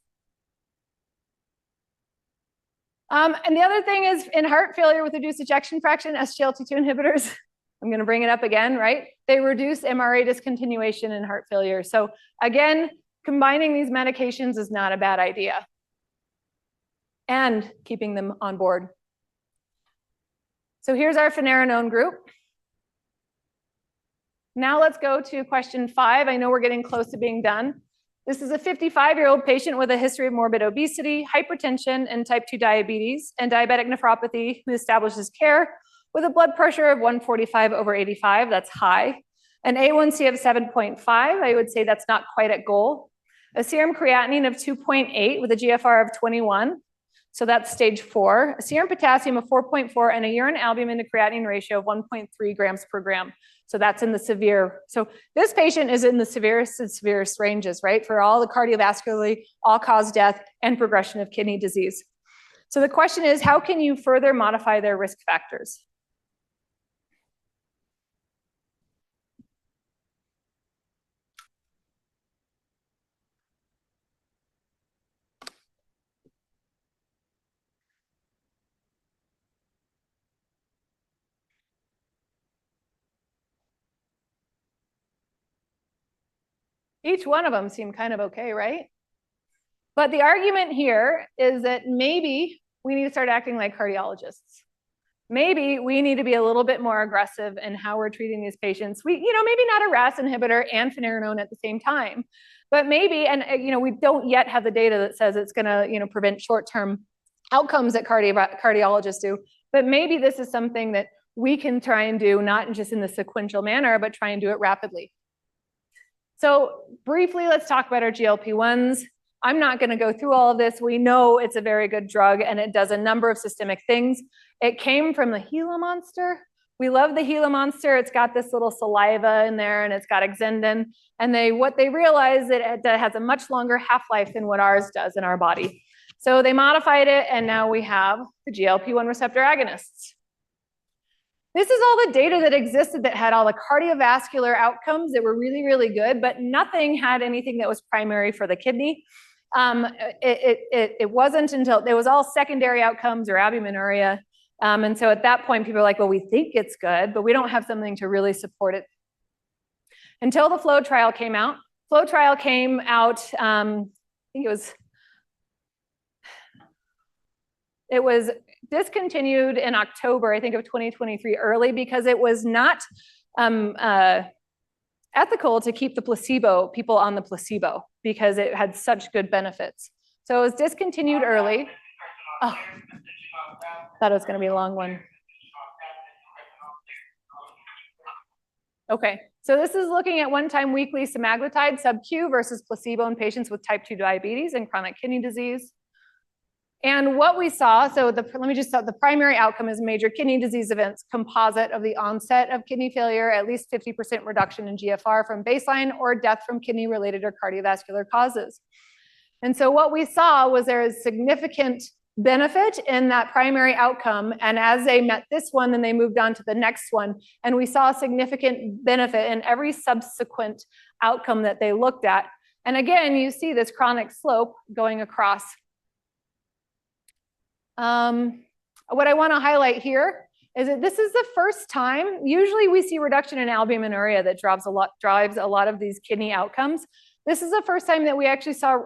And the other thing is in heart failure with reduced ejection fraction, SGLT2 inhibitors, I'm going to bring it up again, right? They reduce MRA discontinuation in heart failure. So again, combining these medications is not a bad idea. And keeping them on board. So here's our finerenone group. Now let's go to question 5. I know we're getting close to being done. This is a 55-year-old patient with a history of morbid obesity, hypertension, and type 2 diabetes, and diabetic nephropathy who establishes care with a blood pressure of 145/85, that's high, an A1C of 7.5, I would say that's not quite at goal, a serum creatinine of 2.8 with a GFR of 21, so that's stage 4, a serum potassium of 4.4, and a urine albumin to creatinine ratio of 1.3 grams per gram. So that's in the severe. So this patient is in the severest ranges, right? For all the cardiovascularly, all-cause death, and progression of kidney disease. So the question is, how can you further modify their risk factors? Each one of them seem kind of okay, right? But the argument here is that maybe we need to start acting like cardiologists. Maybe we need to be a little bit more aggressive in how we're treating these patients. Maybe not a RAAS inhibitor and finerenone at the same time, but maybe, and we don't yet have the data that says it's gonna, prevent short-term outcomes that cardiologists do, but maybe this is something that we can try and do, not just in the sequential manner, but try and do it rapidly. So briefly, let's talk about our GLP-1s. I'm not going to go through all of this. We know it's a very good drug and it does a number of systemic things. It came from the Gila monster. We love the Gila monster. It's got this little saliva in there and it's got exendin. And what they realized that it has a much longer half-life than what ours does in our body. So they modified it and now we have the GLP-1 receptor agonists. This is all the data that existed that had all the cardiovascular outcomes that were really, really good, but nothing had anything that was primary for the kidney. It wasn't until it was all secondary outcomes or albuminuria. And so at that point, people are like, well, we think it's good, but we don't have something to really support it. Until the FLOW trial came out. FLOW trial came out, I think it was discontinued in October, I think, of 2023 early because it was not ethical to keep the people on the placebo because it had such good benefits. So it was discontinued early. Oh, thought it was going to be a long one. Okay, so this is looking at one-time weekly semaglutide sub-Q versus placebo in patients with type 2 diabetes and chronic kidney disease. And what we saw, the primary outcome is major kidney disease events, composite of the onset of kidney failure, at least 50% reduction in GFR from baseline, or death from kidney-related or cardiovascular causes. And so what we saw was there is significant benefit in that primary outcome. And as they met this one, then they moved on to the next one. And we saw significant benefit in every subsequent outcome that they looked at. And again, you see this chronic slope going across. What I want to highlight here is that this is the first time, usually we see reduction in albuminuria that drives a lot of these kidney outcomes. This is the first time that we actually saw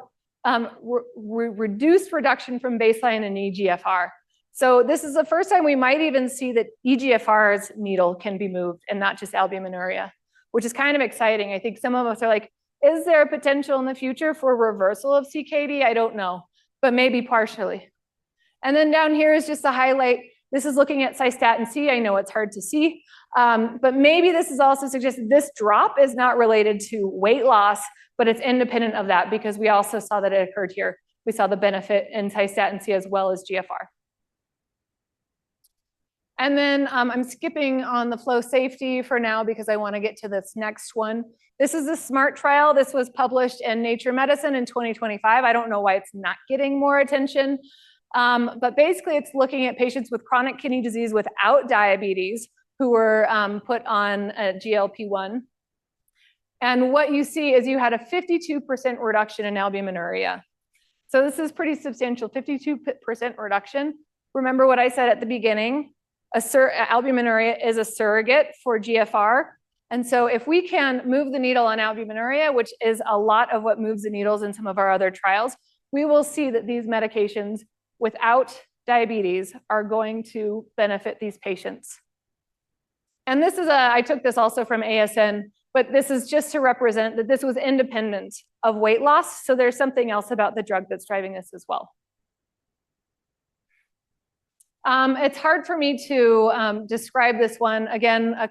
reduced reduction from baseline in eGFR. So this is the first time we might even see that eGFR's needle can be moved and not just albuminuria, which is kind of exciting. I think some of us are like, is there a potential in the future for reversal of CKD? I don't know, but maybe partially. And then down here is just a highlight. This is looking at cystatin C. I know it's hard to see, but maybe this is also suggesting this drop is not related to weight loss, but it's independent of that because we also saw that it occurred here. We saw the benefit in cystatin C as well as GFR. And then I'm skipping on the flow safety for now because I want to get to this next one. This is a SMART trial. This was published in Nature Medicine in 2025. I don't know why it's not getting more attention. But basically, it's looking at patients with chronic kidney disease without diabetes who were put on a GLP-1. And what you see is you had a 52% reduction in albuminuria. So this is pretty substantial, 52% reduction. Remember what I said at the beginning, albuminuria is a surrogate for GFR. And so if we can move the needle on albuminuria, which is a lot of what moves the needles in some of our other trials, we will see that these medications without diabetes are going to benefit these patients. And this is I took this also from ASN, but this is just to represent that this was independent of weight loss. So there's something else about the drug that's driving this as well. It's hard for me to describe this one. Again, a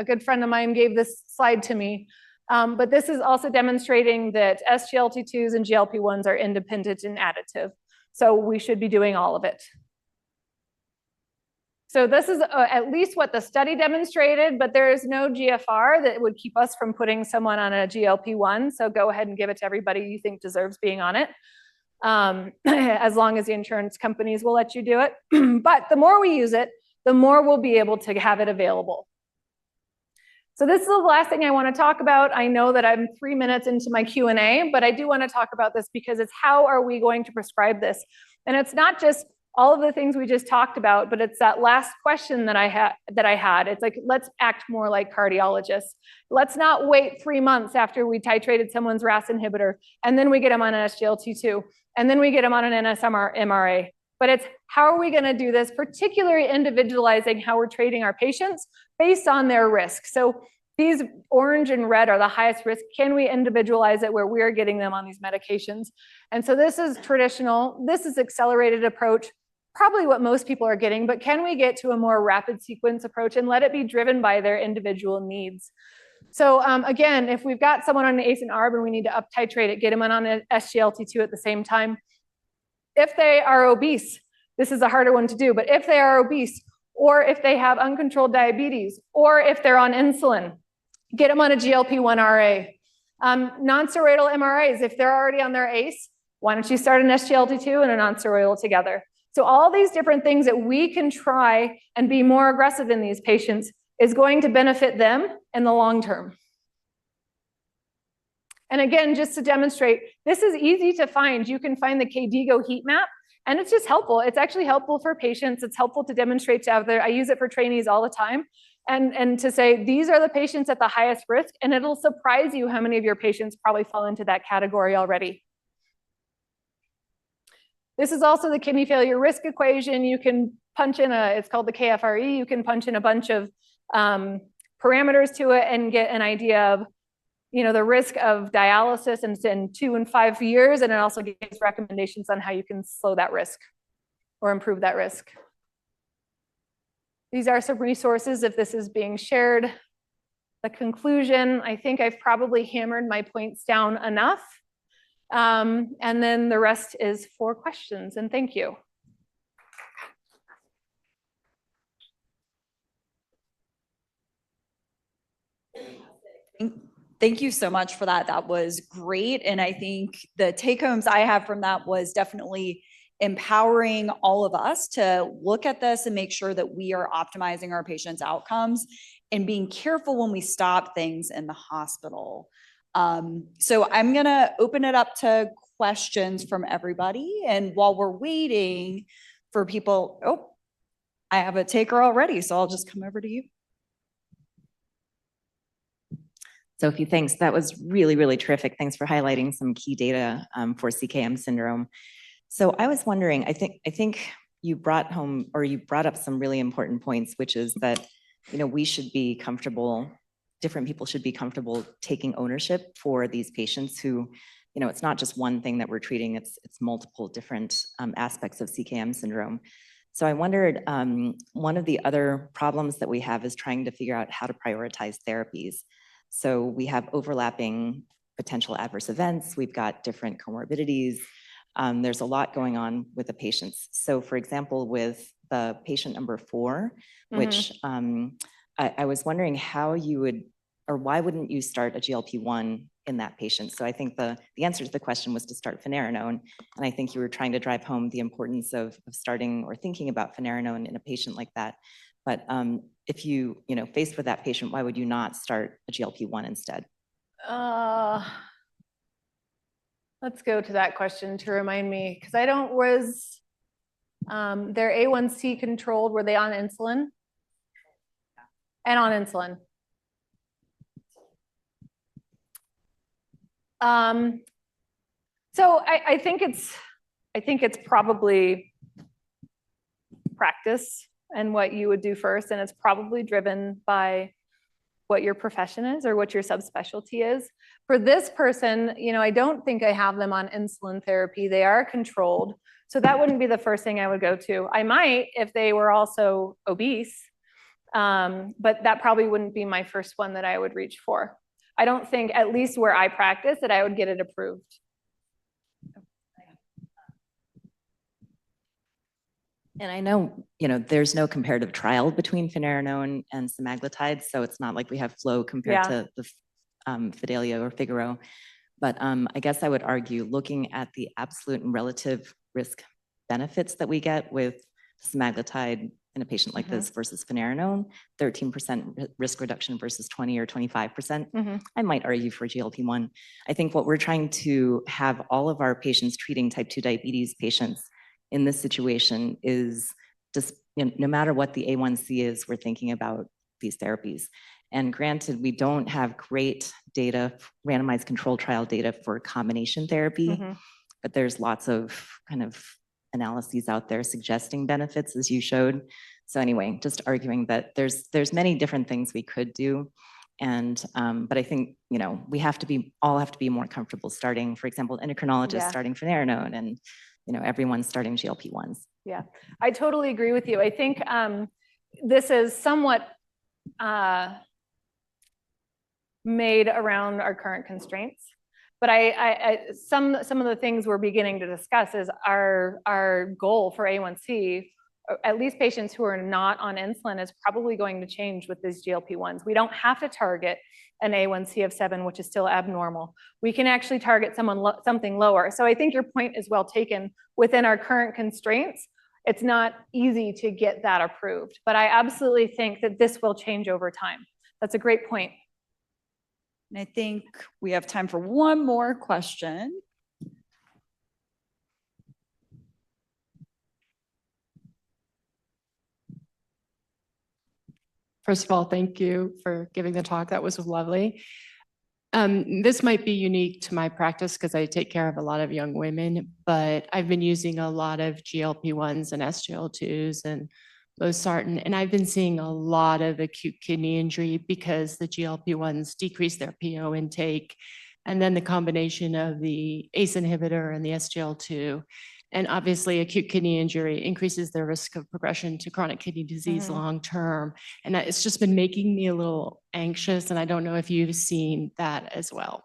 good friend of mine gave this slide to me. But this is also demonstrating that SGLT2s and GLP-1s are independent and additive. So we should be doing all of it. So this is at least what the study demonstrated, but there is no GFR that would keep us from putting someone on a GLP-1. So go ahead and give it to everybody you think deserves being on it. As long as the insurance companies will let you do it. But the more we use it, the more we'll be able to have it available. So this is the last thing I want to talk about. I know that I'm 3 minutes into my Q&A, but I do want to talk about this because it's how are we going to prescribe this? And it's not just all of the things we just talked about, but it's that last question that I had. It's like, let's act more like cardiologists. Let's not wait 3 months after we titrated someone's RAAS inhibitor, and then we get them on an SGLT2, and then we get them on an MRA. But it's how are we going to do this, particularly individualizing how we're treating our patients based on their risk. So these orange and red are the highest risk. Can we individualize it where we're getting them on these medications? And so this is traditional. This is accelerated approach, probably what most people are getting, but can we get to a more rapid sequence approach and let it be driven by their individual needs? So again, if we've got someone on an ACE and ARB and we need to up titrate it, get them on an SGLT2 at the same time. If they are obese, this is a harder one to do, but if they are obese, or if they have uncontrolled diabetes, or if they're on insulin, get them on a GLP-1 RA. Non-steroidal MRAs, if they're already on their ACE, why don't you start an SGLT2 and a non-steroidal together? So all these different things that we can try and be more aggressive in these patients is going to benefit them in the long term. And again, just to demonstrate, this is easy to find. You can find the KDIGO heat map, and it's just helpful. It's actually helpful for patients. It's helpful to demonstrate to out there. I use it for trainees all the time. And to say, these are the patients at the highest risk, and it'll surprise you how many of your patients probably fall into that category already. This is also the kidney failure risk equation. You can punch in it's called the KFRE. You can punch in a bunch of parameters to it and get an idea of, the risk of dialysis in 2 and 5 years. And it also gives recommendations on how you can slow that risk or improve that risk. These are some resources if this is being shared. The conclusion, I think I've probably hammered my points down enough. And then the rest is for questions, and thank you. Thank you so much for that. That was great. And I think the take homes I have from that was definitely empowering all of us to look at this and make sure that we are optimizing our patients' outcomes and being careful when we stop things in the hospital. So I'm going to open it up to questions from everybody. And while we're waiting for people, I have a taker already, so I'll just come over to you. Sophie, thanks. That was really, really terrific. Thanks for highlighting some key data for CKM syndrome. So I was wondering, I think you brought up some really important points, which is that, we should be comfortable, different people should be comfortable taking ownership for these patients who, it's not just one thing that we're treating, it's multiple different aspects of CKM syndrome. So I wondered, one of the other problems that we have is trying to figure out how to prioritize therapies. So we have overlapping potential adverse events. We've got different comorbidities. There's a lot going on with the patients. So for example, with the patient number 4, which I was wondering how you would, or why wouldn't you start a GLP-1 in that patient? So I think the answer to the question was to start finerenone. And I think you were trying to drive home the importance of starting or thinking about finerenone in a patient like that. But if you, faced with that patient, why would you not start a GLP-1 instead? Let's go to that question to remind me, because I don't, was their A1C controlled? Were they on insulin? And on insulin. So I think it's probably practice and what you would do first, and it's probably driven by what your profession is or what your subspecialty is. For this person, I don't think I have them on insulin therapy. They are controlled. So that wouldn't be the first thing I would go to. I might if they were also obese, but that probably wouldn't be my first one that I would reach for. I don't think, at least where I practice, that I would get it approved. And I know, there's no comparative trial between finerenone and semaglutide, so it's not like we have flow compared to the Fidelio or Figaro. But I guess I would argue, looking at the absolute and relative risk benefits that we get with semaglutide in a patient like this versus finerenone, 13% risk reduction versus 20 or 25%, I might argue for GLP-1. I think what we're trying to have all of our patients treating type 2 diabetes patients in this situation is just, no matter what the A1C is, we're thinking about these therapies. And granted, we don't have great data, randomized control trial data for combination therapy, but there's lots of kind of analyses out there suggesting benefits, as you showed. So anyway, just arguing that there's many different things we could do. And but I think we all have to be more comfortable starting, for example, endocrinologists starting finerenone, and everyone's starting GLP-1s. Yeah, I totally agree with you. I think this is somewhat made around our current constraints. But some of the things we're beginning to discuss is our goal for A1C, at least patients who are not on insulin, is probably going to change with these GLP-1s. We don't have to target an A1C of 7, which is still abnormal. We can actually target something lower. So I think your point is well taken. Within our current constraints, it's not easy to get that approved. But I absolutely think that this will change over time. That's a great point. And I think we have time for one more question. First of all, thank you for giving the talk. That was lovely. This might be unique to my practice because I take care of a lot of young women, but I've been using a lot of GLP-1s and SGLT2s and losartan, and I've been seeing a lot of acute kidney injury because the GLP-1s decrease their PO intake, and then the combination of the ACE inhibitor and the SGLT2. And obviously, acute kidney injury increases their risk of progression to chronic kidney disease long term. And it's just been making me a little anxious. And I don't know if you've seen that as well.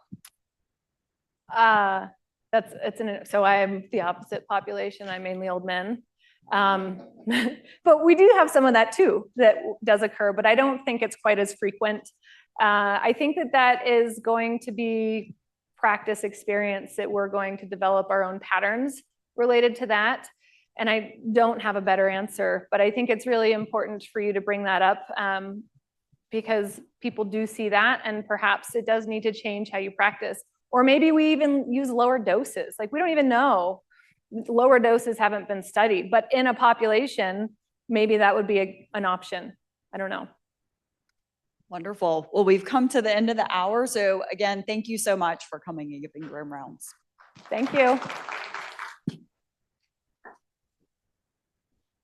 So I'm the opposite population. I'm mainly old men. But we do have some of that too that does occur, but I don't think it's quite as frequent. I think that is going to be practice experience, that we're going to develop our own patterns related to that. And I don't have a better answer, but I think it's really important for you to bring that up because people do see that, and perhaps it does need to change how you practice. Or maybe we even use lower doses. Like, we don't even know. Lower doses haven't been studied, but in a population, maybe that would be an option. I don't know. Wonderful. Well, we've come to the end of the hour. So again, thank you so much for coming and giving Graham Rounds. Thank you.